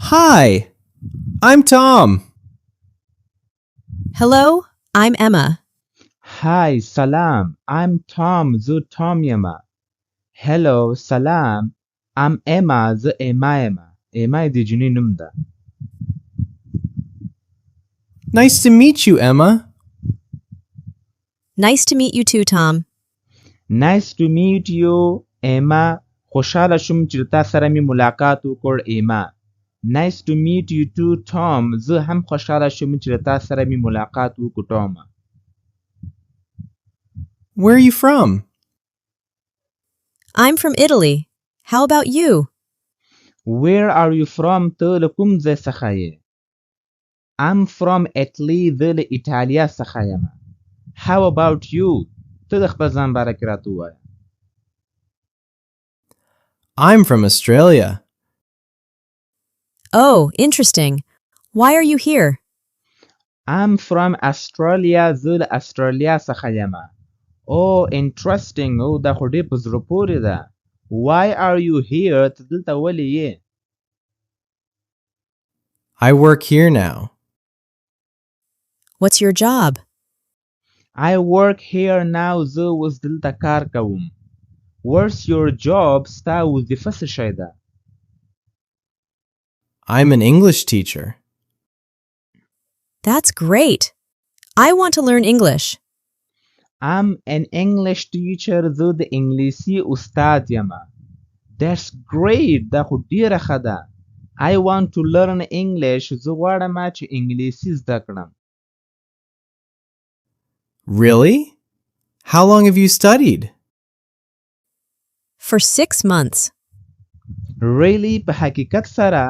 Hi, I'm Tom. Hello, I'm Emma. Hi, salam. I'm Tom. زه Tom یمه. Hello, salam. I'm Emma. زه Emma یمه. Emma د جنې نوم ده. Nice to meet you, Emma. Nice to meet you too, Tom. Nice to meet you, Emma. خوشحاله شوم چې تا سره مې ملاقات وکړ Emma. Nice to meet you too, Tom. زه هم خوشحاله شوم چې تا سره مې ملاقات وکړ Tom. Where are you from? I'm from Italy. How about you? Where are you from? ته له کوم ځای څخه یې؟ I'm from Italy. زه له ایټالیا څخه یم. How about you? ته د خپل ځان باره کې راته ووایه. I'm from Australia. Oh, interesting. Why are you here? I'm from Australia. زه له استرالیا څخه یم. Oh, interesting. او دا خو ډېر په زړه پورې ده. Why are you here? ته دلته ولې یې؟ I work here now. What's your job? I work here now. زه اوس دلته کار کوم. What's your job? ستا وظیفه څه شی ده؟ I'm an English teacher. That's great. I want to learn English. I'm an English teacher. زه د انګلیسي استاد یم. That's great. دا خو ډیره ښه ده. I want to learn English. زه غواړم چې انګلیسي زده کړم. Really? How long have you studied? For 6 months. Really? په حقیقت سره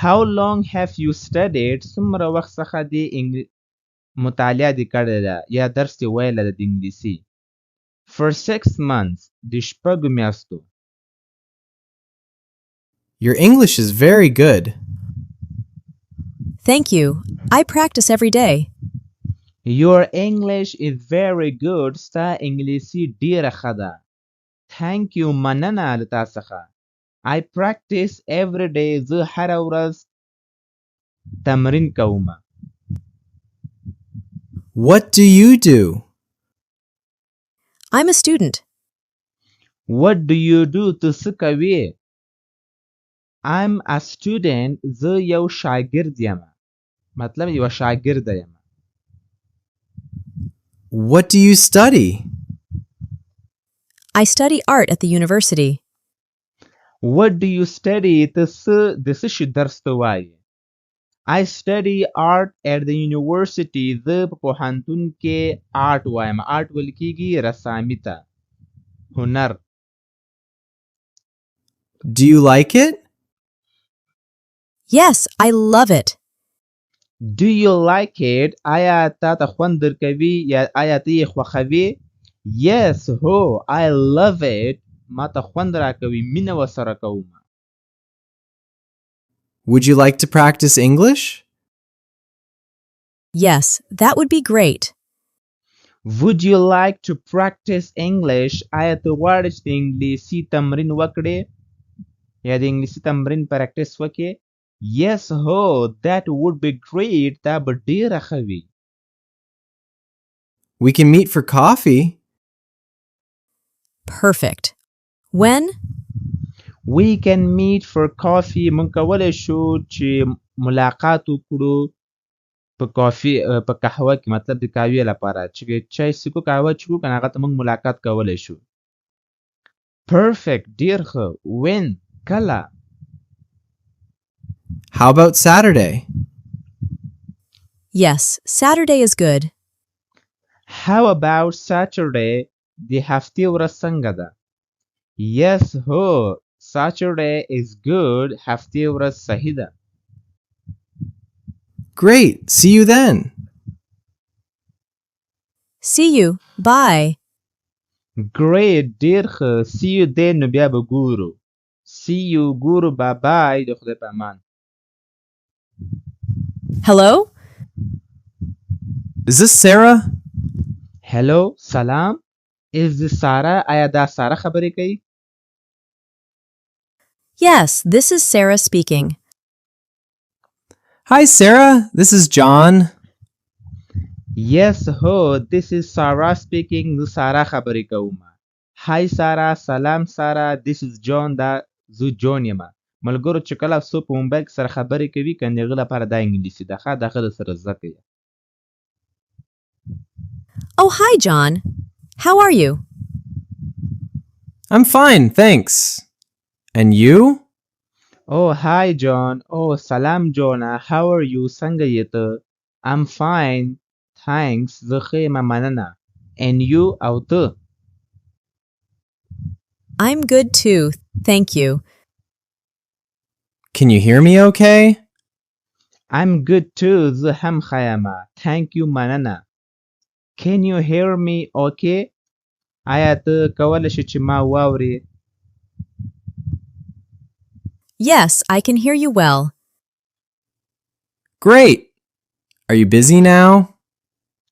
How long have you studied? څومره وخت څخه دې مطالعه دې کړې ده یا درس دې ویلی ده د انګلیسي. For 6 months. د شپږو میاشتو. Your English is very good. Thank you. I practice every day. Your English is very good. ستا انګلیسي ډیره ښه ده. Thank you. مننه له تا څخه. I practice every day. زه هره ورځ تمرین کوم. What do you do? I'm a student. What do you do? ته څه کوې؟ I'm a student. زه یو شاګرد یم. مطلب یو شاګرده یم. What do you study? I study art at the university. What do you study? ته څه د څه شي درس ته وایې؟ I study art at the university. زه په پوهنتون کې آرټ وایم. آرټ ویل کېږي رسامي ته. هنر. Do you like it? Yes, I love it. Do you like it? آیا تا ته خوند درکوي یا آیا ته یې خوښوې؟ Yes, هو. I love it. ما ته خوند راکوي. مینه ورسره کوم. Would you like to practice English? Yes, that would be great. Would you like to practice English? آیا ته غواړې چې د انګلیسي تمرین وکړې یا د انګلیسي تمرین پریکټس وکړې؟ Yes, هو. That would be great. دا به ډیره ښه وي. We can meet for coffee. Perfect. When? We can meet for coffee. موږ کولی شو چې ملاقات وکړو په کافي په قهوه کې، مطلب د قهوې لپاره چې چای څښو قهوه څښو کنه هغه ته موږ ملاقات کولی شو. Perfect. ډیر ښه. When? کله؟ How about Saturday? Yes, Saturday is good. How about Saturday? د هفتې ورځ څنګه ده؟ Yes, هو. Saturday is good. هفتې ورځ صحیح ده. Great. See you then. See you. Bye. Great. ډیر ښه. See you then. نو بیا به ګورو. See you. ګورو. Bye bye. د خدای په امان. Hello? Is this Sarah? Hello. سلام. Is this Sarah? آیا دا سارا خبرې کوي؟ Yes, this is Sarah speaking. Hi, Sarah. This is John. Yes, ho, this is Sarah speaking. زه سارا خبرې کوم. Hi Sarah, سلام سارا. This is John. دا زه جون یم. ملګرو چې کله څوک په موبایل کې سره خبرې کوي کنه هغه لپاره دا انګلیسي ده. ښه دغه سره زده کوي. Oh, hi, John. How are you? I'm fine, thanks. And you? Oh, hi John. Oh, سلام جون. How are you? څنګه یې ته؟ I'm fine. Thanks. زه ښه یم مننه. And you او ته؟ I'm good too, thank you. Can you hear me okay? I'm good too. زه هم ښه یم. Thank you مننه. Can you hear me okay? آیا ته کولی شې چې ما واورې؟ Yes, I can hear you well. Great. Are you busy now?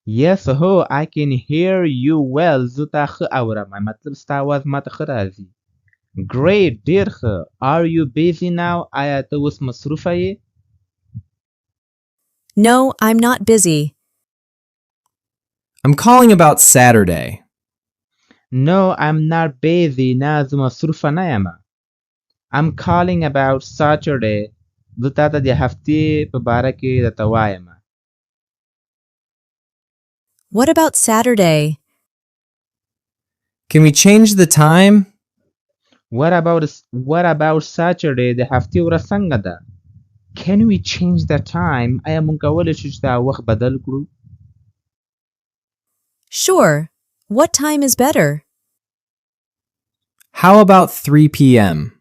Yes, ho, I can hear you well. زه تا ښه اورم. مطلب ستا آواز ما ته ښه راځي. Great, ډېر ښه. Are you busy now? آیا ته اوس مصروفه یې؟ No, I'm not busy. I'm calling about Saturday. No, I'm not busy. نه زه مصروفه نه یم. I'm calling about Saturday. زه تا ته د هفتې په باره کې درته وایم. What about Saturday? Can we change the time? What about Saturday? د هفتې ورځ څنګه ده؟ Can we change the time? آیا موږ کولی شو چې دا وخت بدل کړو؟ Sure. What time is better? How about 3 p.m.?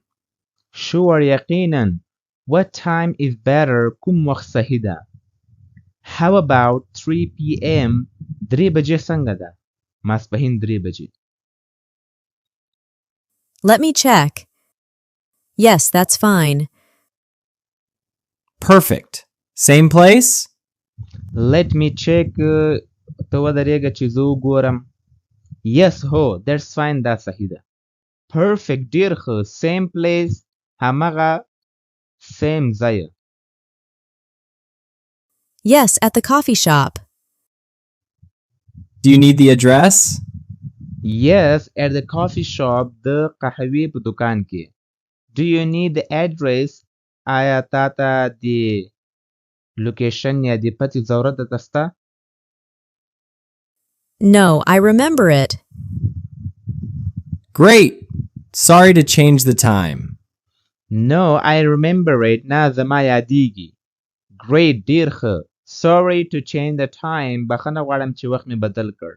Sure, یقینا. What time is better? کوم وخت صحیح ده؟ How about 3 p.m.? 3 بجې څنګه ده؟ ماسپښین 3 بجې. Let me check. Yes, that's fine. Perfect. Same place? Let me check. ته ودرېږه چې زه وګورم. Yes, ho, that's fine. دا صحیح ده. Perfect. ډېر ښه. Same place. همغه same ځای. Yes, at the coffee shop. Do you need the address? Yes, at the coffee shop. د قهوې په دکان کې. Do you need the address? آیا تا ته د لوکیشن یا د پتې ضرورت ده سته؟ No, I remember it. Great. Sorry to change the time. No, I remember it. نه زما یادیږي. Great. ډېر ښه. Sorry to change the time. بخښنه غواړم چې وخت مې بدل کړ.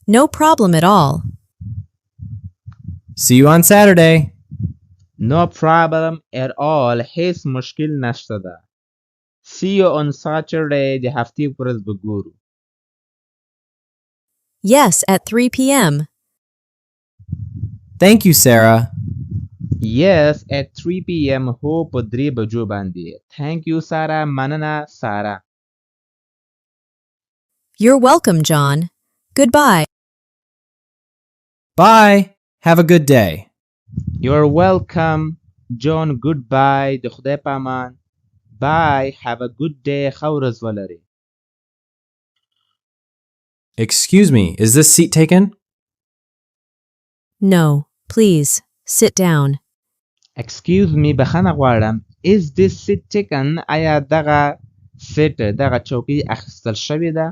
No problem at all. See you on Saturday. No problem at all. هیڅ مشکل نشته ده. See you on Saturday. د هفتې په ورځ به ګورو. Yes, at 3 p.m. Thank you, Sarah. Yes, at 3 p.m. هو په 3 بجو باندې. Thank you, Sarah. مننه سارا. You're welcome, John. Goodbye. Bye. Have a good day. You're welcome, John. Goodbye. د خدای په امان. Bye. Have a good day. ښه ورځ ولرئ. Excuse me, is this seat taken? No, please, sit down. Excuse me, بخښنه غواړم. Is this seat taken? آیا دغه سیټ دغه چوکۍ اخیستل شوې ده؟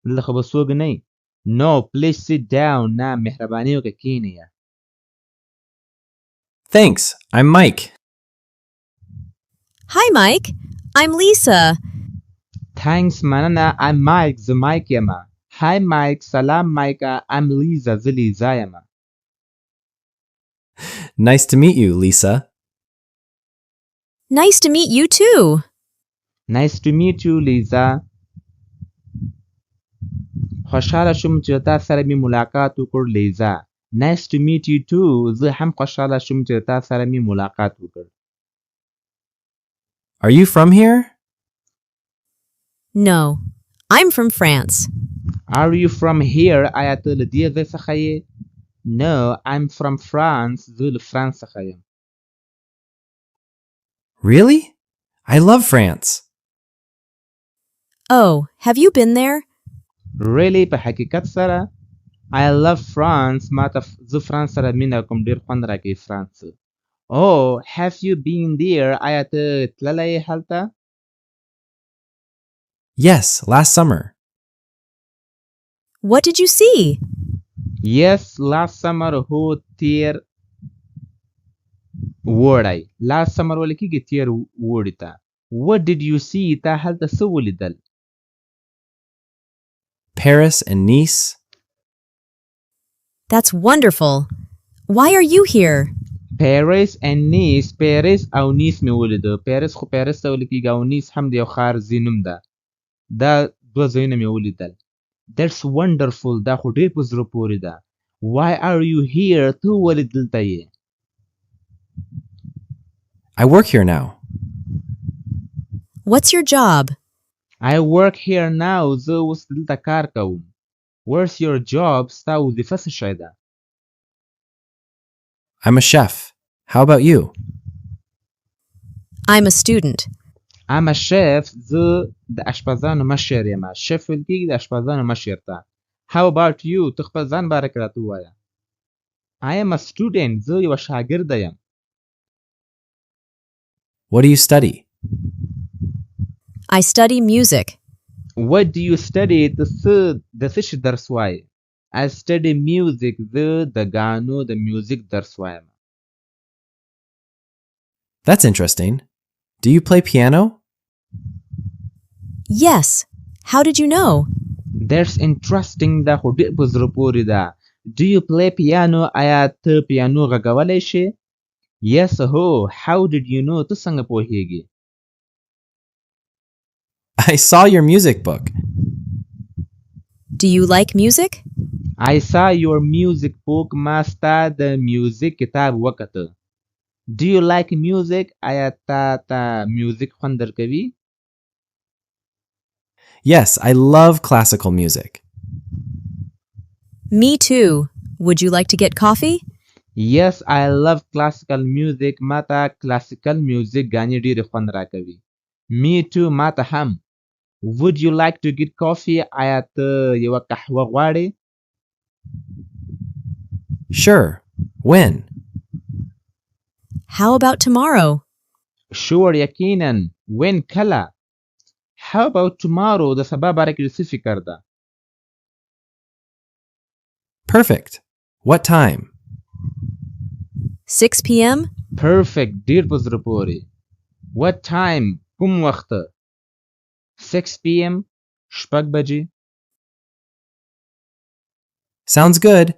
دلته خو به څوک نه وي. No, please sit down. نه مهرباني وکړه کښېنئ. Thanks. I'm Mike. Hi, Mike. I'm Lisa. Thanks مننه. I'm Mike. زه مایک یم. Hi Mike. سلام مایکه. I'm Lisa. زه لیزا یم. Nice to meet you, Lisa. Nice to meet you too. Nice to meet you, Lisa. خوشحاله شوم چې تا سره مې ملاقات وکړ لیزا. Nice to meet you too. زه هم خوشحاله شوم چې تا سره مې ملاقات وکړ. Are you from here? No, I'm from France. Are you from here? آیا ته له دې ځای څخه یې؟ No, I'm from France. زه له فرانس څخه یم. Really? I love France. Oh, have you been there? really په حقیقت سره I love France ما ته زه فرانس سره مینه کوم ډیر خوند راکوي فرانس. Oh, have you been there? آیا ته تللی یې هلته؟ Yes, last summer. What did you see? Yes, last summer هو تیر وړی. last summer ویل کېږي تیر وړي ته. What did you see? تا هلته څه ولیدل؟ Paris and Nice. That's wonderful. Why are you here? Paris and Nice. Paris او نیس مې ولیده. Paris خو Paris ته ویل کېږي او نیس هم د یو ښار ځای نوم ده. دا دوه ځایونه مې ولیدل. That's wonderful. دا خو ډېر په زړه پورې ده. Why are you here? ته ولې دلته یې؟ I work here now. What's your job? I work here now. زه اوس دلته کار کوم. Where's your job? ستا وظیفه څه شی ده؟ I'm a chef. How about you? I'm a student. I'm a chef. زه د اشپزانو مشر یم. شف ویل کېږي د اشپزانو مشر ته. How about you? ته خپل ځان باره کې راته ووایه. I am a student. زه یوه شاګرده یم. What do you study? I study music. What do you study? ته څه د څه شي درس وایې؟ I study music. زه د ګانو د میوزیک درس وایم. That's interesting. Do you play piano? Yes. How did you know? That's interesting. دا خو ډېر په زړه پورې ده. Do you play piano? آیا ته پیانو غږولی شې؟ Yes هو. How did you know? ته څنګه پوهیږې؟ I saw your music book. Do you like music? I saw your music book. ما ستا د میوزیک کتاب وکته. Do you like music? آیا تا میوزیک خوند درکوي؟ Yes, I love classical music. Me too. Would you like to get coffee? Yes, I love classical music. ما ته classical music ګانې ډېرې خوند راکوي. Me too. ما ته هم. Would you like to get coffee? آیا ته یوه قهوه غواړې؟ Sure. When? How about tomorrow? Sure, یقینا. When کله؟ How about tomorrow? د سبا باره کې څه فکر ده؟ Perfect. What time? 6 p.m.? Perfect. ډېر په زړه پورې. What time? کوم وخته؟ 6 p.m. شپږ بجې. Sounds good.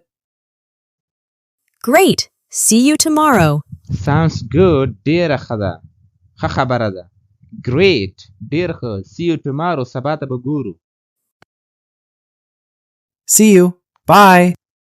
Great. See you tomorrow. Sounds good. ډېره ښه ده. ښه خبره ده. Great. ډېر ښه. See you tomorrow. سبا ته به ګورو. See you. Bye.